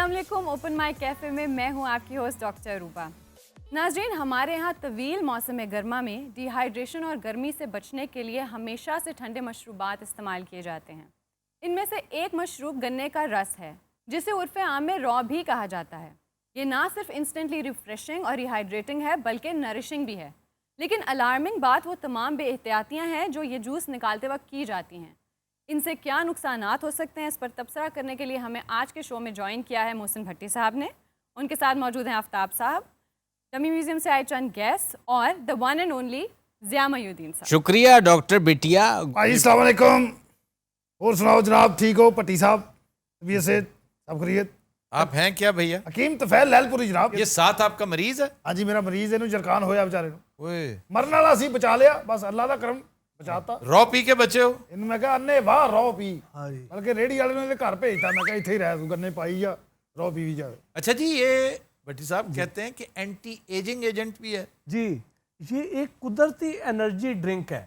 अस्सलाम वालेकुम। Open mic cafe में मैं हूं आपकी होस्ट डॉक्टर रूबा। नाज़रीन, हमारे यहाँ तवील मौसम गर्मा में डिहाइड्रेशन और गर्मी से बचने के लिए हमेशा से ठंडे मशरूबात इस्तेमाल किए जाते हैं। इनमें से एक मशरूब गन्ने का रस है, जिसे उर्फ़ आम में रॉ भी कहा जाता है। ये ना सिर्फ इंस्टेंटली रिफ्रेशिंग और रिहाइड्रेटिंग है, बल्कि नरिशिंग भी है। लेकिन अलार्मिंग बात वो तमाम बेएहतियातियाँ हैं जो ये जूस निकालते वक्त की जाती हैं। इनसे क्या नुकसानात हो सकते हैं, इस पर तबसरा करने के लिए हमें आज के शो में ज्वाइन किया है मोहसिन भट्टी साहब ने। उनके साथ मौजूद हैं आफ्ताब साहब, डमी म्यूजियम से आए चंद गेस्ट और the one and only Zia Mohyeddin Sahab. शुक्रिया डॉक्टर बिटिया। अस्सलाम वालेकुम। और सुनाओ जनाब, ठीक हो? भट्टी साहब तबीयत से सब खैरियत? आप हैं क्या भैया? हकीम तफैल लैलपुरी जनाब। ये साथ आपका मरीज है? हाँ जी, मेरा मरीज है, जरकान होया बेचारे नूं। ओए, मरन वाला सी, बचा लिया बस, अल्लाह दा करम बचाता। रॉ पी के बचे हो? इन्हें मैं कहा अन्ने वाह रॉ पी, बल्कि रेडी वाले ने घर भेजता। मैं कहा इत्थे ही रह, तू गन्ने पाई जा, रॉ पी भी जाए। अच्छा जी, ये भट्टी साहब कहते हैं कि एंटी एजिंग एजेंट भी है। जी, ये एक कुदरती एनर्जी ड्रिंक है।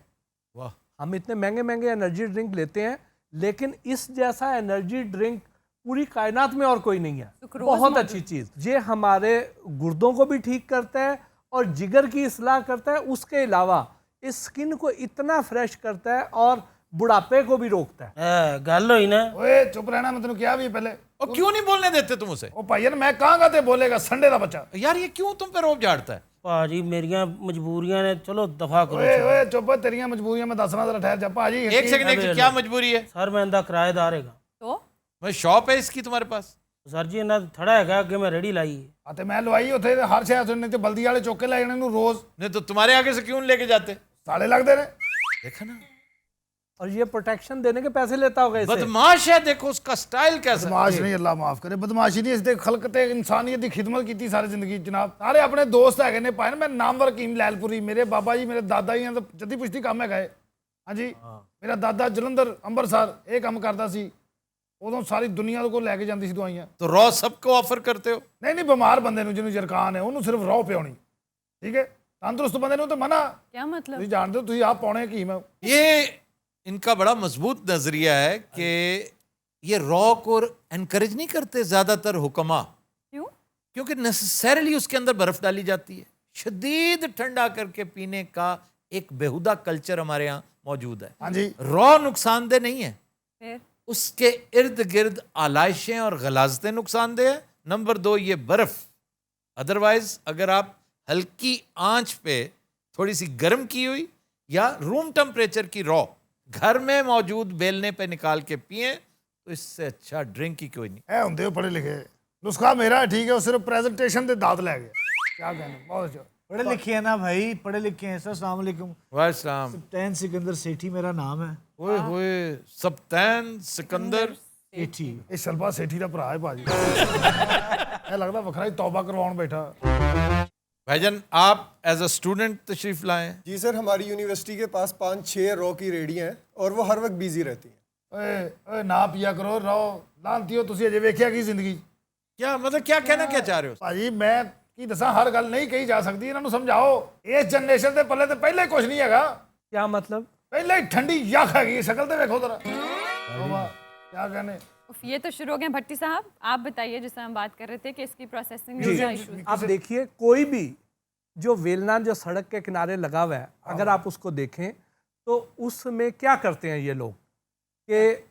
वाह। हम इतने महंगे महंगे एनर्जी ड्रिंक लेते हैं, लेकिन इस जैसा एनर्जी ड्रिंक पूरी कायनात में और कोई नहीं है। बहुत अच्छी चीज़। ये हमारे गुर्दों को भी ठीक करता है और जिगर की इस्लाह करता है। उसके अलावा इस स्किन को इतना फ्रेश करता है और बुढ़ापे को भी रोकता है। गल होई ना। ओए चुप रहना, मैं तेन क्या भी पहले। और क्यों नहीं बोलने देते तुम उसे? ओ भाईया मैं कहांगा ते बोलेगा, संडे दा बच्चा। यार ये क्यों तुम पे रोब झाड़ता है? भाजी मेरियां मजबूरियां ने, चलो दफा करो। ओए ओए चुप, तेरियां मजबूरियां मैं दसना जरा ठहर जा भाजी। एक सेकंड, क्या मजबूरी है? सर मैं इंदा किराएदार हैगा। तो मैं शॉप है इसकी तुम्हारे पास? सर जी इन्ना थड़ा हैगा, अगे मैं रेडी लाई है। आते मैं लवाई उथे हर शहर सुनने ते बल्दी वाले चौके ले जाने नूं रोज। नहीं तो तुम्हारे आगे से क्यों लेके जाते? साले लगते ने। देखा ना, और ये प्रोटेक्शन देने के पैसे लेता होगा इससे। बदमाश है, देखो उसका स्टाइल कैसा। बदमाश नहीं, अल्लाह माफ करे, बदमाशी नहीं। इसने खलकते इंसानियत की खिदमत की सारी जिंदगी जनाब। सारे अपने दोस्त है ने पाए। मैं नामवर हकीम लैलपुरी, मेरे बाबा जी मेरे दादा जी तो जद्दी पुश्ती काम है। हाँ जी, मेरा दादा जलंधर अंबरसर ये काम करता सी। उदों सारी दुनिया को लैके जाती सी दवाइयां। तो रॉ सबको ऑफर करते हो? नहीं नहीं, बीमार बंदे जिन्होंने जरकान है उन्होंने सिर्फ रॉ पियानी, ठीक है। तंदुरुस्त बंदे तो मना। क्या मतलब? तुम जानते हो, तुम आप पौने हकीम है। ये इनका बड़ा मजबूत नजरिया है कि ये रॉ को एनकरेज नहीं करते ज्यादातर हुक्मा। क्यों? क्योंकि नेसेसरली उसके अंदर बर्फ डाली जाती है। शदीद ठंडा करके पीने का एक बेहुदा कल्चर हमारे यहाँ मौजूद है। हाँ जी, रॉ नुकसानदेह नहीं है, फिर उसके इर्द गिर्द आलाइशें और गलाजतें नुकसानदेह है। नंबर 2, ये बर्फ। अदरवाइज अगर आप हल्की आंच पे थोड़ी सी गर्म की हुई या रूम टेम्परेचर की रॉ घर में मौजूद बेलने पे निकाल के पिए तो इससे अच्छा ड्रिंक ही कोई नहीं है। होंदे हो पढ़े लिखे, नुस्खा मेरा है, ठीक है। वो सिर्फ प्रेजेंटेशन दे दांत लै गए। क्या कहना, बहुत अच्छा। पढ़े लिखे हैं ना भाई, पढ़े लिखे हैं सर। अस्सलाम वालेकुम। वालेकुम। सप्तैन सिकंदर सेठी मेरा नाम है। ओए होए, सप्तैन सिकंदर सेठी। ये शलभा सेठी का भरा है भाजी। है लगता वखरा ही तौबा करवाउण बैठा। भाईजान, आप एज अ स्टूडेंट तशरीफ लाए? जी सर, हमारी यूनिवर्सिटी के पास 5-6 रॉ की रेडियां हैं और वो हर वक्त बिजी रहती हैं। ओए ओए ना पिया करो रॉ, लानती हो तुसी अजे वेख्या की जिंदगी। क्या मतलब, क्या कहना क्या चाह रहे हो? भाजी मैं की दसा, हर गल नहीं कही जा सकती। इन्हों समझाओ, इस जनरेशन के पल्ले तो पहले कुछ नहीं है। क्या मतलब? पहले ही ठंडी यख हैगी, शक्ल तो देखो जरा। क्या कहने। उफ, ये तो शुरू हो गए। भट्टी साहब आप बताइए, जिससे हम बात कर रहे थे कि इसकी प्रोसेसिंग में जी, क्या इशू। आप देखिए, कोई भी जो वेलना जो सड़क के किनारे लगा हुआ है, अगर आप उसको देखें तो उसमें क्या करते हैं ये लोग कि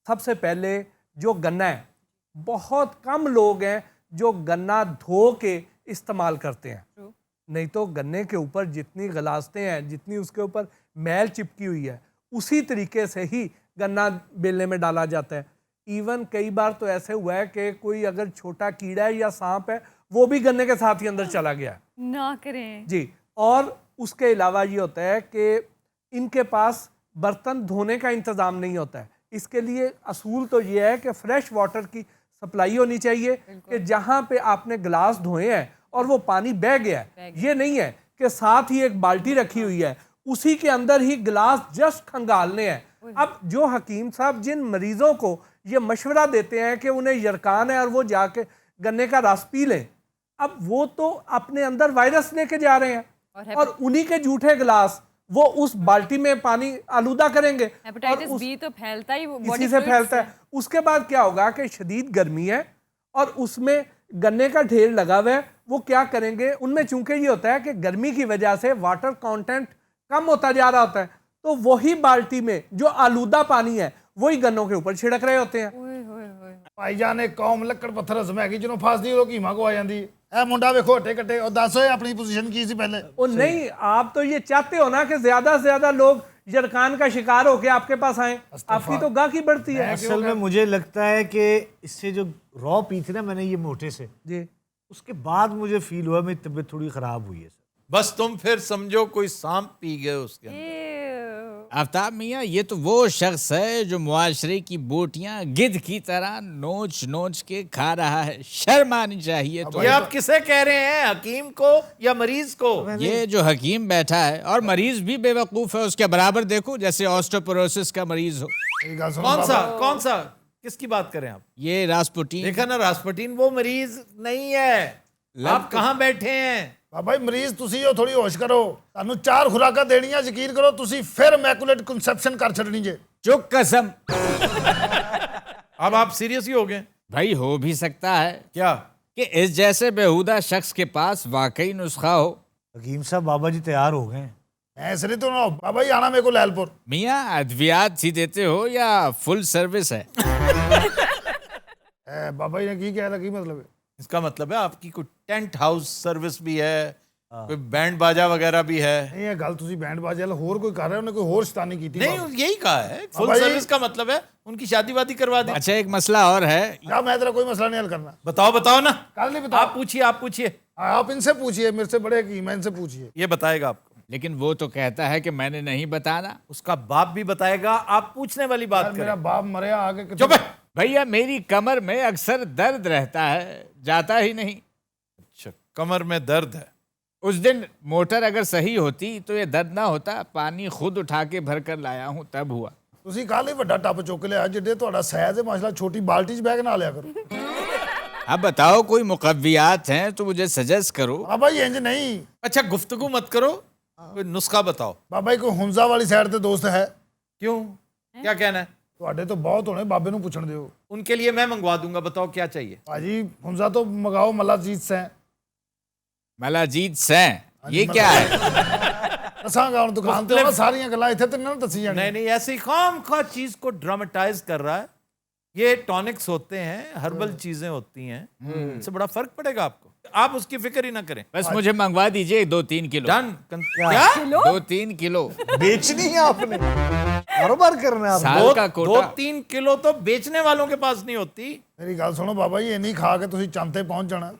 सबसे पहले जो गन्ना है, बहुत कम लोग हैं जो गन्ना धो के इस्तेमाल करते हैं। नहीं तो गन्ने के ऊपर जितनी गलाजतें हैं, जितनी उसके ऊपर मैल चिपकी हुई है, उसी तरीके से ही गन्ना बेलने में डाला जाता है। इवन कई बार तो ऐसे हुआ है कि कोई अगर छोटा कीड़ा है या सांप है, वो भी गन्ने के साथ ही अंदर चला गया ना करें जी। और उसके अलावा ये होता है कि इनके पास बर्तन धोने का इंतज़ाम नहीं होता है। इसके लिए असूल तो ये है कि फ्रेश वाटर की सप्लाई होनी चाहिए, कि जहाँ पे आपने गिलास धोए हैं और वो पानी बह गया है, ये नहीं है कि साथ ही एक बाल्टी रखी हुई है, उसी के अंदर ही गिलास जस्ट खंगालने हैं। अब जो हकीम साहब जिन मरीजों को ये मशवरा देते हैं कि उन्हें यरकान है और वो जाके गन्ने का रस पी लें, अब वो तो अपने अंदर वायरस लेके जा रहे हैं और उन्हीं के जूठे गिलास वो उस बाल्टी में पानी आलूदा करेंगे। हेपेटाइटिस बी तो फैलता ही इसी से फैलता है। उसके बाद क्या होगा कि शदीद गर्मी है और उसमें गन्ने का ढेर लगा हुआ है, वो क्या करेंगे, उनमें चूंकि ये होता है कि गर्मी की वजह से वाटर कंटेंट कम होता जा रहा होता है, तो वही बाल्टी में जो आलूदा पानी है वही गन्नों के ऊपर छिड़क रहे होते हैं। ਭਾਈਜਾਨ ਨੇ ਕੌਮ ਲੱਕੜ ਪੱਥਰ ਰਸਮ ਹੈਗੀ ਜਿਹਨੂੰ ਫਸਦੀ ਉਹ ਕੀਮਾ ਕੋ ਆ ਜਾਂਦੀ ਹੈ। ਇਹ ਮੁੰਡਾ ਵੇਖੋ ਹੱਟੇ ਕੱਟੇ ਉਹ ਦੱਸ ਓਏ ਆਪਣੀ ਪੋਜੀਸ਼ਨ ਕੀ ਸੀ ਪਹਿਲੇ। और नहीं, आप तो ये चाहते हो ना कि ज्यादा से ज्यादा लोग जरखान का शिकार होके आपके पास आए, आपकी तो गाहकी बढ़ती है। असल में मुझे लगता है कि इससे जो रॉ पी थी ना मैंने ये मोटे से, जी उसके बाद मुझे फील हुआ मेरी तबीयत थोड़ी खराब हुई है सर। बस तुम फिर समझो कोई सांप पी गए उसके अंदर। आफ्ताब मियाँ, ये तो वो शख्स है जो मुआशरे की बोटियां गिद्ध की तरह नोच नोच के खा रहा है। शर्म आनी चाहिए तो। ये आप किसे कह रहे हैं, हकीम को या मरीज को? ये जो हकीम बैठा है और मरीज भी बेवकूफ है उसके बराबर, देखो जैसे ऑस्टियोपोरोसिस का मरीज हो। ਮੇਰੀ ਗੱਲ ਸੁਣੋ कौन सा ਬਾਬਾ। कौन सा किसकी बात करें आप? ये रास्पुटीन। देखा ना, रास्पुटीन वो मरीज नहीं है। आप कहाँ बैठे हैं? ਬਾਬਾ ਜੀ ਮਰੀਜ਼ ਤੁਸੀਂ ਹੋ, ਥੋੜੀ ਹੋਸ਼ ਕਰੋ। ਤੁਹਾਨੂੰ 4 ਖੁਰਾਕਾਂ ਦੇਣੀਆਂ, ਯਕੀਨ ਕਰੋ ਤੁਸੀਂ ਫਿਰ ਮੈਕੂਲੇਟ ਕਨਸੈਪਸ਼ਨ ਕਰ ਛੱਡਣੀ ਜੇ। चुप कसम। अब आप सीरियस ही हो गए भाई हो भी सकता है क्या? कि इस जैसे बेहुदा शख्स के पास वाकई नुस्खा हो। हकीम साहब बाबा जी तैयार हो गए हैं। ऐसे नहीं तो ना हो। बाबा जी आना मेरे को लैलपुर। मियाँ अद्वियात ही देते हो या फुल सर्विस है? बाबा जी ने की कहा था, की मतलब है? इसका मतलब है आपकी कोई टेंट हाउस सर्विस भी है, कोई बैंड बाजा वगैरह भी है। नहीं ये गल तुसी बैंड बाजे वाला होर कोई कर रहे हो, उन्हें कोई होर शैतानी की थी। नहीं, यही कहा है फुल बाबा जी- सर्विस का मतलब है उनकी शादी वादी करवा दी। अच्छा एक मसला और है। या मैं तेरा कोई मसला नहीं हल करना। बताओ बताओ ना, कल नहीं बताओ। आप पूछिए आप पूछिए। आप इनसे पूछिए, मेरे से बड़े हकीम है, इनसे पूछिए। ये बताएगा आपको। लेकिन वो तो कहता है कि मैंने नहीं बताना। उसका बाप भी बताएगा, आप पूछने वाली बात यार, मेरा करें। बाप मरे आगे कितने- चुप है। भैया मेरी कमर में अक्सर दर्द रहता है, जाता ही नहीं। अच्छा, कमर में दर्द है। उस दिन मोटर अगर सही होती तो ये दर्द ना होता। पानी खुद उठा के भर कर लाया हूँ तब हुआ। ਤੁਸੀਂ ਕੱਲ ਹੀ ਵੱਡਾ ਟੱਪ ਚੁੱਕ ਲਿਆ ਜਿੱਡੇ ਤੁਹਾਡਾ ਸਾਇਜ਼ ਹੈ ਮਸਲਾ, ਛੋਟੀ ਬਾਲਟੀ 'ਚ ਬਹਿ ਕੇ ਨਾ ਲਿਆ ਕਰੋ। अब बताओ कोई मुकव्वियात हैं तो मुझे सजेस्ट करो। ਬਾਬਾ ਜੀ ਇੰਜ ਨਹੀਂ। अच्छा गुफ्तगू मत करो, कोई नुस्खा बताओ। ਬਾਬਾ ਜੀ ਕੋਈ ਹੁੰਜ਼ਾ ਵਾਲੀ ਸਾਈਡ ਤੇ ਦੋਸਤ ਹੈ? क्यों, क्या कहना है? ਤੁਹਾਡੇ ਤੋਂ ਬਹੁਤ ਹੋਣੇ, ਬਾਬੇ ਨੂੰ ਪੁੱਛਣ ਦਿਓ। उनके लिए मैं मंगवा दूंगा, बताओ क्या चाहिए। ਭਾਜੀ ਹੁੰਜ਼ਾ ਤੋਂ ਮੰਗਾਓ ਮਲਾਜੀਤ ਸੈਂ। मलाजीत सैं ये क्या है? ਦੱਸਾਂਗਾ ਹੁਣ ਦੁਕਾਨ ਤੇ ਆਉਣਾ, ਸਾਰੀਆਂ ਗੱਲਾਂ ਇੱਥੇ ਤੇ ਨਾ ਦੱਸੀ ਜਾਣੀ। नहीं नहीं, ऐसे ही खाम खा चीज को ड्रामेटाइज कर रहा है। ये टॉनिक्स होते हैं, हर्बल चीजें होती हैं, इससे बड़ा फर्क पड़ेगा आपको। आप उसकी फिक्र ही ना करें। बस मुझे मंगवा दीजिए 2-3 किलो। डन। क्या? 2-3 किलो बेचनी है आपने, कारोबार करना है आपने। साल का दो कोटा। 3 किलो तो बेचने वालों के पास नहीं होती। ਮੇਰੀ ਗੱਲ ਸੁਣੋ ਬਾਬਾ ਜੀ, ਇੰਨੀ ਖਾ ਕੇ ਤੁਸੀਂ ਚੰਦ ਤੇ ਪਹੁੰਚ ਜਾਣਾ।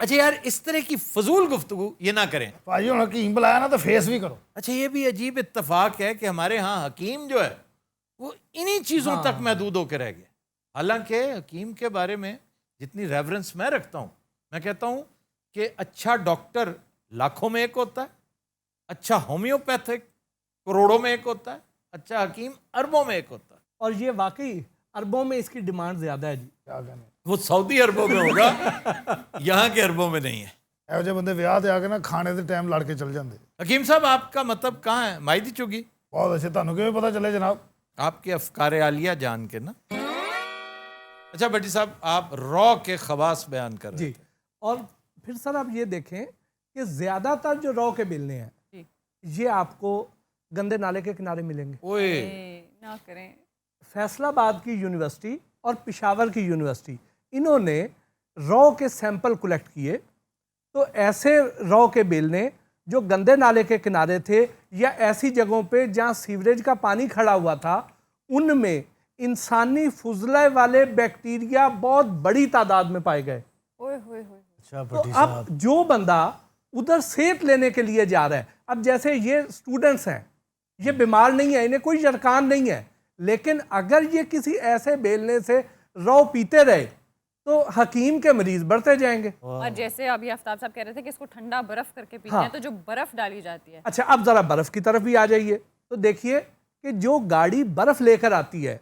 अच्छा यार, इस तरह की फजूल गुफ्तगू ये ना करें। ਭਾਜੀ ਹੁਣ ਹਕੀਮ ਬੁਲਾਇਆ ਨਾ ਤਾਂ ਫੇਸ ਵੀ ਕਰੋ। अच्छा, ये भी अजीब इत्तेफाक है कि हमारे यहाँ हकीम जो है वो इन्हीं चीज़ों तक महदूद होकर रह गया। हालांकि हकीम के बारे में जितनी रेवरेंस मैं रखता हूँ, मैं कहता हूँ कि अच्छा डॉक्टर लाखों में एक होता है, अच्छा होम्योपैथिक करोड़ों में एक होता है, अच्छा हकीम अरबों में एक होता है। और ये वाकई अरबों में इसकी डिमांड ज्यादा है जी। ਕਿਆ ਕਹਿੰਦੇ वो सऊदी अरबों में होगा, यहाँ के अरबों में नहीं है। ਇਹੋ ਜਿਹੇ ਬੰਦੇ ਵਿਆਹ ਤੇ ਆ ਕੇ ਨਾ ਖਾਣੇ ਦੇ ਟਾਈਮ ਲੜ ਕੇ ਚਲ ਜਾਂਦੇ। हकीम साहब, आपका मतलब कहाँ है? मायदी चुगी? ਬਹੁਤ ਅੱਛੇ, ਤੁਹਾਨੂੰ ਕਿਵੇਂ ਪਤਾ ਚੱਲੇ ਜਨਾਬ? आपके अफकार आलिया जान के ना। अच्छा भट्टी साहब, आप रॉ के खवास बयान कर रहे जी थे। और फिर सर आप ये देखें कि ज्यादातर जो रॉ के बिलने हैं ये आपको गंदे नाले के किनारे मिलेंगे। ओए, ना करें। फैसलाबाद की यूनिवर्सिटी और पेशावर की यूनिवर्सिटी, इन्होंने रॉ के सैंपल कलेक्ट किए, तो ऐसे रॉ के बेलने जो गंदे नाले के किनारे थे या ऐसी जगहों पे जहाँ सीवरेज का पानी खड़ा हुआ था, उनमें इंसानी फुजले वाले बैक्टीरिया बहुत बड़ी तादाद में पाए गए। ओए होए होए। अच्छा तो भट्टी अब साहब, जो बंदा उधर सेहत लेने के लिए जा रहा है, अब जैसे ये स्टूडेंट्स हैं, ये बीमार नहीं है, इन्हें कोई जरकान नहीं है, लेकिन अगर ये किसी ऐसे बेलने से रॉ पीते रहे तो हकीम के मरीज बढ़ते जाएंगे। और जैसे अभी आफ्ताब साहब कह रहे थे कि इसको ठंडा बर्फ करके पीते हाँ। हैं, तो जो बर्फ डाली जाती है। अच्छा, अब जरा बर्फ की तरफ भी आ जाइए तो देखिए कि जो गाड़ी बर्फ लेकर आती है,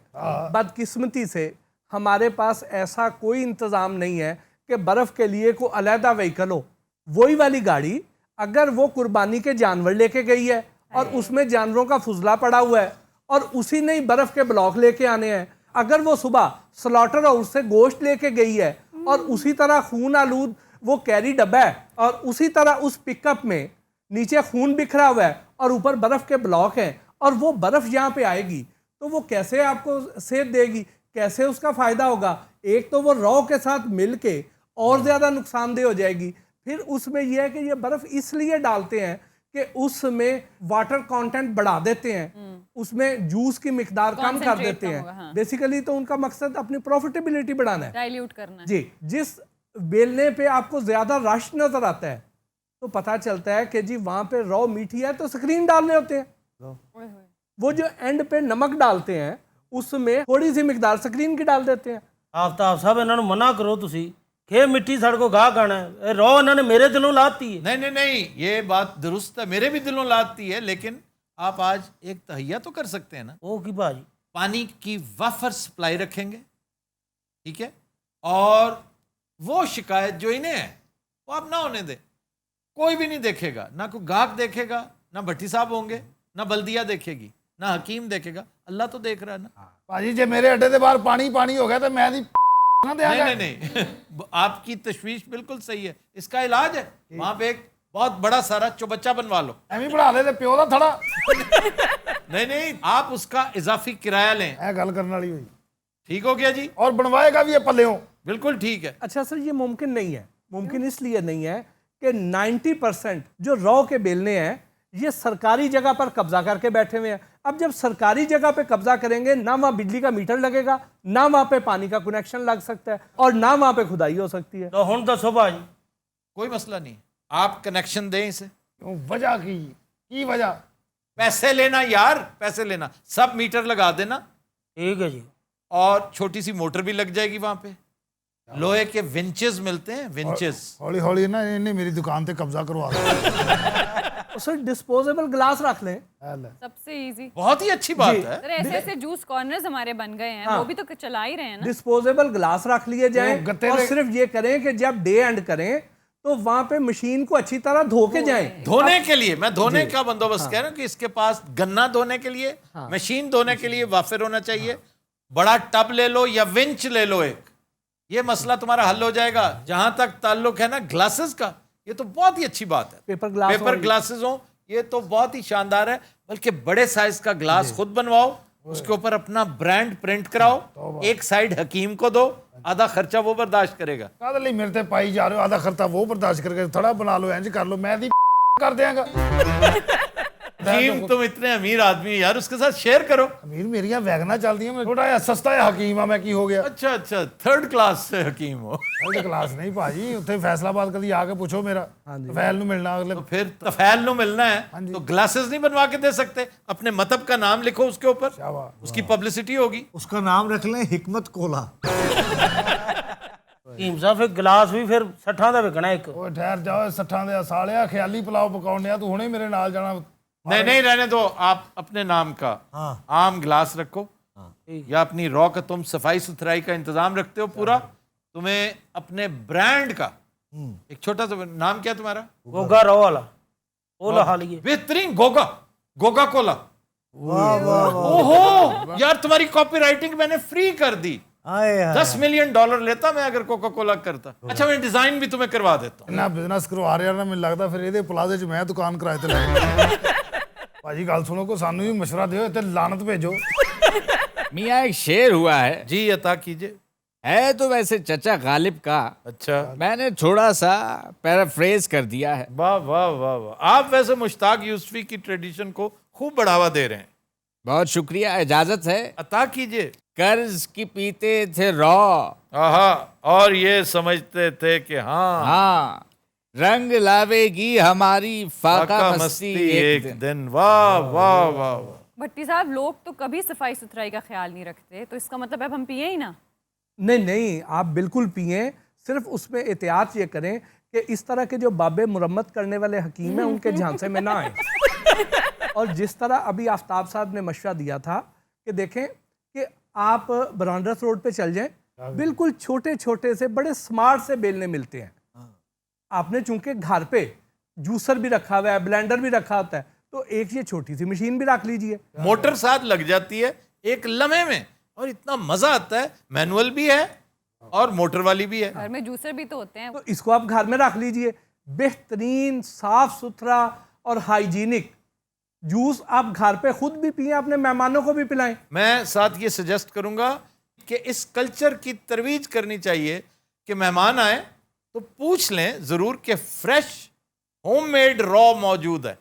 बदकिस्मती से हमारे पास ऐसा कोई इंतज़ाम नहीं है कि बर्फ के लिए कोई अलहदा व्हीकल हो। वही वाली गाड़ी अगर वो कुर्बानी के जानवर लेके गई है और उसमें जानवरों का फुजला पड़ा हुआ है और उसी ने ही बर्फ के ब्लॉक लेके आने हैं, अगर वो सुबह स्लॉटर हाउस से गोश्त लेके गई है और उसी तरह खून आलूद वो कैरी डब्बा है और उसी तरह उस पिकअप में नीचे खून बिखरा हुआ है और ऊपर बर्फ़ के ब्लॉक हैं और वो बर्फ़ यहाँ पे आएगी तो वो कैसे आपको सेहत देगी, कैसे उसका फ़ायदा होगा? एक तो वो रॉ के साथ मिल के और ज़्यादा नुकसानदेह हो जाएगी। फिर उसमें यह है कि ये बर्फ़ इसलिए डालते हैं कि उसमें वाटर कंटेंट बढ़ा देते हैं, उसमें जूस की मिकदार कम कर Concentrate देते कम हैं। होगा, हाँ। बेसिकली तो उनका मकसद अपनी प्रॉफिटेबिलिटी बढ़ाना है। डाइल्यूट करना है। जी, जिस बेलने पे आपको ज़्यादा रश नज़र आता है तो पता चलता है कि जी वहाँ पे रॉ मीठी है तो स्क्रीन डालने होते हैं। ओए होए। वो जो एंड पे नमक डालते हैं उसमें थोड़ी सी मिकदार स्क्रीन की डाल देते हैं। ਆਫਤਾਬ ਸਾਹਿਬ ਇਹਨਾਂ ਨੂੰ ਮਨਾ ਕਰੋ ਤੁਸੀਂ ਕਿ ਮਿੱਟੀ ਸਾਡੇ ਕੋ ਗਾਹ ਖਾਣਾ ਹੈ। ਇਹ ਰੋ ਇਹਨਾਂ ਨੇ ਮੇਰੇ ਦਿਲੋਂ ਲਾਤੀ है। नहीं नहीं नहीं, ये बात दुरुस्त है, मेरे भी दिलों लाती है, लेकिन आप आज एक तहैया तो कर सकते हैं ना। ਉਹ ਕੀ ਭਾਜੀ? पानी की वाफर सप्लाई रखेंगे, ठीक है, और वो शिकायत जो इन्हें है वो आप ना होने दें। कोई भी नहीं देखेगा, ना कोई गाहक देखेगा, ना भट्टी साहब होंगे, ना बल्दिया देखेगी, ना हकीम देखेगा, अल्लाह तो देख रहा है ना। ਭਾਜੀ ਜੇ ਮੇਰੇ ਅੱਡੇ ਦੇ ਬਾਹਰ ਪਾਣੀ ਪਾਣੀ ਹੋ ਗਿਆ ਤਾਂ ਮੈਂ ਦੀ ਨਾ ਦਿਆਂਗਾ। नहीं नहीं नहीं आपकी तशवीश बिल्कुल सही है, इसका इलाज है, वहां पे एक बहुत बड़ा सारा चौबच्चा बनवा लो। ਐਵੇਂ ਬਣਾ ਲੈ ਤੇ ਪਿਓ ਦਾ ਥੜਾ नहीं नहीं, आप उसका इजाफी किराया लें। ਇਹ ਗੱਲ ਕਰਨ ਵਾਲੀ ਹੋਈ। ठीक हो गया जी, और बनवाएगा भी ये पल्लेओं। बिल्कुल ठीक है। अच्छा सर, ये मुमकिन नहीं है। मुमकिन इसलिए नहीं है कि 90% जो रॉ के बेलने हैं ये सरकारी जगह पर कब्जा करके बैठे हुए हैं। अब जब सरकारी जगह पे कब्जा करेंगे ना वहाँ बिजली का मीटर लगेगा, ना वहाँ पे पानी का कनेक्शन लग सकता है और ना वहाँ पे खुदाई हो सकती है। ਤਾਂ ਹੁਣ ਦੱਸੋ ਭਾਜੀ। कोई मसला नहीं, आप कनेक्शन दें इसे। क्यों वजह की वजह? पैसे लेना यार, पैसे लेना, सब मीटर लगा देना ਠੀਕ ਹੈ ਜੀ। और छोटी सी मोटर भी लग जाएगी वहां पे। लोहे के विंचेस मिलते हैं, विंचेस। हौली हौली ना इन्हें मेरी दुकान पे कब्जा करवा दिया। सर डिस्पोजेबल ग्लास रख लें। सबसे इजी। बहुत ही अच्छी बात है। सर ऐसे ऐसे जूस कॉर्नर्स हमारे बन गए हैं, वो भी तो चला ही रहे हैं ना। डिस्पोजेबल ग्लास रख लिए जाएं वो गत्ते और में- सिर्फ ये करें कि जब डे एंड करें तो वहां पे मशीन को अच्छी तरह धो के जाएं। धोने के लिए मैं धोने का बंदोबस्त कह रहा हूँ कि इसके पास गन्ना धोने के लिए, मशीन धोने के लिए वाफिर होना चाहिए। बड़ा टब ले लो या विंच ले लो एक, ये मसला तुम्हारा हल हो जाएगा। जहां तक ताल्लुक है ना ग्लासेस का, ये तो बहुत ही अच्छी बात है। पेपर ग्लास पेपर हो- ग्लासेस हो, ये तो बहुत ही शानदार है। बल्कि बड़े साइज का ग्लास खुद बनवाओ, उसके ऊपर अपना ब्रांड प्रिंट कराओ, एक साइड हकीम को दो, आधा खर्चा वो बर्दाश्त करेगा। काहदे ਲਈ ਮੇਰੇ ਤੇ ਪਾਈ ਜਾ ਰਹੇ ਹੋ? आधा खर्चा वो बर्दाश्त करके थोड़ा बना लो, इंज कर लो, मैं दी कर देंगा। हकीम तुम इतने अमीर आदमी हो यार, उसके साथ शेयर करो। अमीर मेरियां वैगना चलदियां, मैं छोटा जिहा सस्ता जिहा हकीम आ, मैं की हो गया? अच्छा अच्छा, थर्ड क्लास से हकीम हो। थर्ड क्लास नहीं भाजी, उत्थे फैसलाबाद कभी आके पूछो मेरा फैल नु मिलना अगले। तो फिर तफैल नु मिलना है तो ग्लासेस नहीं बनवा के दे सकते? अपने मतब का नाम लिखो उसके ऊपर, उसकी पब्लिसिटी होगी। उसका नाम रख लें हिकमत कोला। ਹੀਮ ਸਾਹਿਬ ਫਿਰ ਗਲਾਸ ਵੀ ਫਿਰ 60 ਦਾ ਵਿਕਣਾ ਇੱਕ। ਓਏ ਠਹਿਰ ਜਾਓ, 60 ਦੇ ਸਾਲਿਆ, ਖਿਆਲੀ ਪੁਲਾव ਪਕਾਉਣੇ ਆ, तू ਹੁਣੇ ਮੇਰੇ ਨਾਲ ਜਾਣਾ। नहीं नहीं, रहने दो, आप अपने नाम का आम गिलास रखो, या अपनी रॉ का तुम सफाई सुथराई का इंतजाम रखते हो पूरा, तुम्हें अपने ब्रांड का एक छोटा सा नाम, क्या तुम्हारा? ਗੋਗਾ ਰੋ ਵਾਲਾ ਉਹ ਲਹਾ ਲਈਏ। बेहतरीन, गोगा, गोगा कोला। ओहो यार, तुम्हारी कॉपी राइटिंग मैंने फ्री कर दी। 10 मिलियन डॉलर लेता मैं अगर कोका कोला करता। अच्छा, मैं डिजाइन भी तुम्हें करवा देता हूँ। इन्ना बिजनेस करवा ਰਿਹਾ ਨਾ, ਮੈਨੂੰ ਲੱਗਦਾ ਫਿਰ ਇਹਦੇ ਪਲਾਜ਼ੇ 'ਚ ਮੈਂ ਦੁਕਾਨ ਕਿਰਾਏ ਤੇ ਲੈ। ਭਾਜੀ ਗੱਲ ਸੁਣੋ, ਕੋ ਸਾਨੂੰ ਵੀ ਮਸ਼ਵਰਾ ਦਿਓ, ਇੱਥੇ ਲਾਨਤ ਭੇਜੋ। मियाँ एक शेर हुआ है जी अता कीजिए। तो वैसे चचा गालिब का, अच्छा, मैंने थोड़ा सा पैराफ्रेज कर दिया है। वाह वाह वाह वाह, आप वैसे मुश्ताक यूसुफी की ट्रेडिशन को खूब बढ़ावा दे रहे हैं। बहुत शुक्रिया, इजाजत है। अता कीजिए। कर्ज की पीते थे रॉ, आहा, और ये समझते थे कि हाँ रंग लावेगी हमारी फाका मस्ती एक दिन। वाह वाह वाह वाह। भट्टी साहब, लोग तो कभी सफाई सुथराई का ख्याल नहीं रखते, तो इसका मतलब अब हम पिए ही ना? नहीं नहीं, आप बिल्कुल पिएं, सिर्फ उसमें एहतियात ये करें कि इस तरह के जो बाबे मुरम्मत करने वाले हकीम हैं उनके झांसे में ना आए। और जिस तरह अभी आफ्ताब साहब ने मशवरा दिया था कि देखें कि आप ब्रांडर्स रोड पे चल जाएं, बिल्कुल छोटे छोटे से बड़े स्मार्ट से बेलने मिलते हैं। आपने चूंकि घर पे जूसर भी रखा हुआ है, ब्लेंडर भी रखा होता है, तो एक ये छोटी सी मशीन भी रख लीजिए। मोटर साथ लग जाती है एक लम्हे में, और इतना मजा आता है। मैनुअल भी है और मोटर वाली भी है। घर में जूसर भी तो होते हैं। तो इसको आप घर में रख लीजिए। बेहतरीन, साफ सुथरा और हाइजीनिक जूस आप घर पे खुद भी पिए, अपने मेहमानों को भी पिलाएं। मैं साथ ये सजेस्ट करूंगा कि इस कल्चर की तरवीज करनी चाहिए कि मेहमान आए तो पूछ लें जरूर कि फ्रेश होममेड रॉ मौजूद है।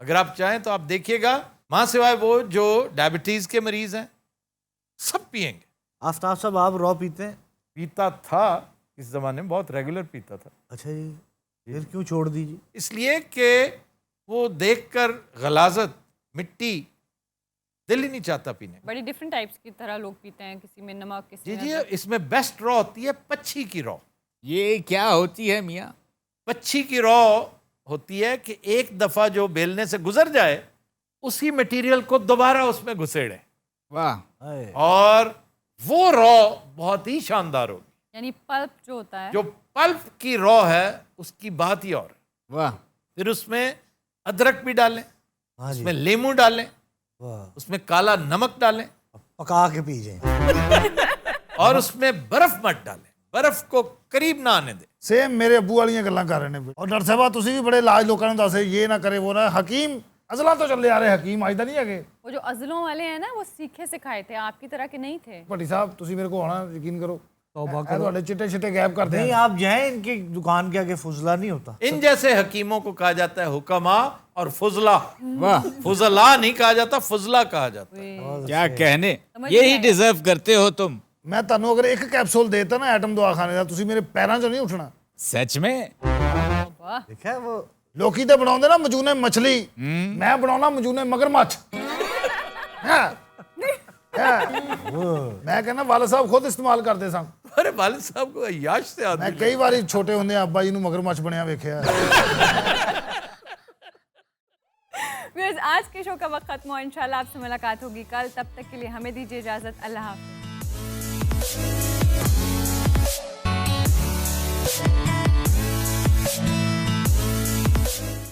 अगर आप चाहें तो आप देखिएगा, मां सिवाय वो जो डायबिटीज के मरीज हैं सब पिएंगे। आफ्ताब साहब आप रॉ पीते हैं? पीता था इस जमाने में, बहुत रेगुलर पीता था। अच्छा जी, फिर क्यों छोड़ दीजिए? इसलिए कि वो देखकर गलाजत, मिट्टी, दिल ही नहीं चाहता पीने। बड़ी डिफरेंट टाइप्स की तरह लोग पीते हैं, किसी में नमक, किसी जी में जी, अदरक। इसमें बेस्ट रॉ होती है पच्छी की रॉ। ये क्या होती है मियाँ? पच्छी की रॉ होती है कि एक दफा जो बेलने से गुजर जाए उसी मटेरियल को दोबारा उसमें घुसेड़े, वाह, हाय। और वो रॉ बहुत ही शानदार होगी। यानी पल्प जो होता है। जो पल्प की रॉ है उसकी बात ही और है। वाह, फिर उसमें अदरक भी डालें, हाँ जी, उसमें लेमू डालें, वाह, उसमें काला नमक डालें पका के पी जाए। और उसमें बर्फ मत डालें, बर्फ को करीब ना आने दें। सेम मेरे अबू वाली गल्लां कर रहे ने। और डॉक्टर साहब ਤੁਸੀਂ ਵੀ बड़े इलाज लोगों ਨੂੰ ਦੱਸੇ ये ना करे वो ना। हकीम अजला तो चले आ रहे, हकीम आज नहीं है। वो जो अजलों वाले हैं ना, वो सीखे सिखाए थे, आपकी तरह के नहीं थे। भट्टी साहब ਤੁਸੀਂ मेरे को आना, यकीन करो। तौबा ਇਹ ਤੁਹਾਡੇ चिट्टे चिट्टे गैप करते नहीं, हैं। आप जाएं, इनकी दुकान के आगे फुजला नहीं होता। इन जैसे हकीमों को कहा जाता है हुक्मा और फुजला। वाह, फुजला नहीं कहा जाता, फुजला कहा जाता है। क्या कहने, समझ यही में आया। डिजर्व करते हो तुम। मैं ਤੁਹਾਨੂੰ अगर एक कैप्सूल देता ना एटम दवाखाने ਦਾ, ਤੁਸੀਂ ਮੇਰੇ ਪੈਰਾਂ 'ਚੋਂ नहीं उठना। सच में? वाह, देखा है वो? ਲੋਕੀ ਤੇ ਬਣਾਉਂਦੇ ਨਾ ਮਜੂਨੇ ਮਛਲੀ, ਮੈਂ ਬਣਾਉਣਾ ਮਜੂਨੇ ਮਗਰਮੱਛ। मैं कहना वाले साहब खुद इस्तेमाल करते सन। अरे वालिद साहब को अय्याश से मैं आदमी। कई बार छोटे होंदे अब्बा जी नूं मगरमच्छ बनया वेखिया। व्यूअर्स, आज के शो का वक्त खत्म हुआ। इंशाल्लाह आपसे मुलाकात होगी कल। तब तक के लिए हमें दीजिए इजाजत। अल्लाह हाफ़िज़।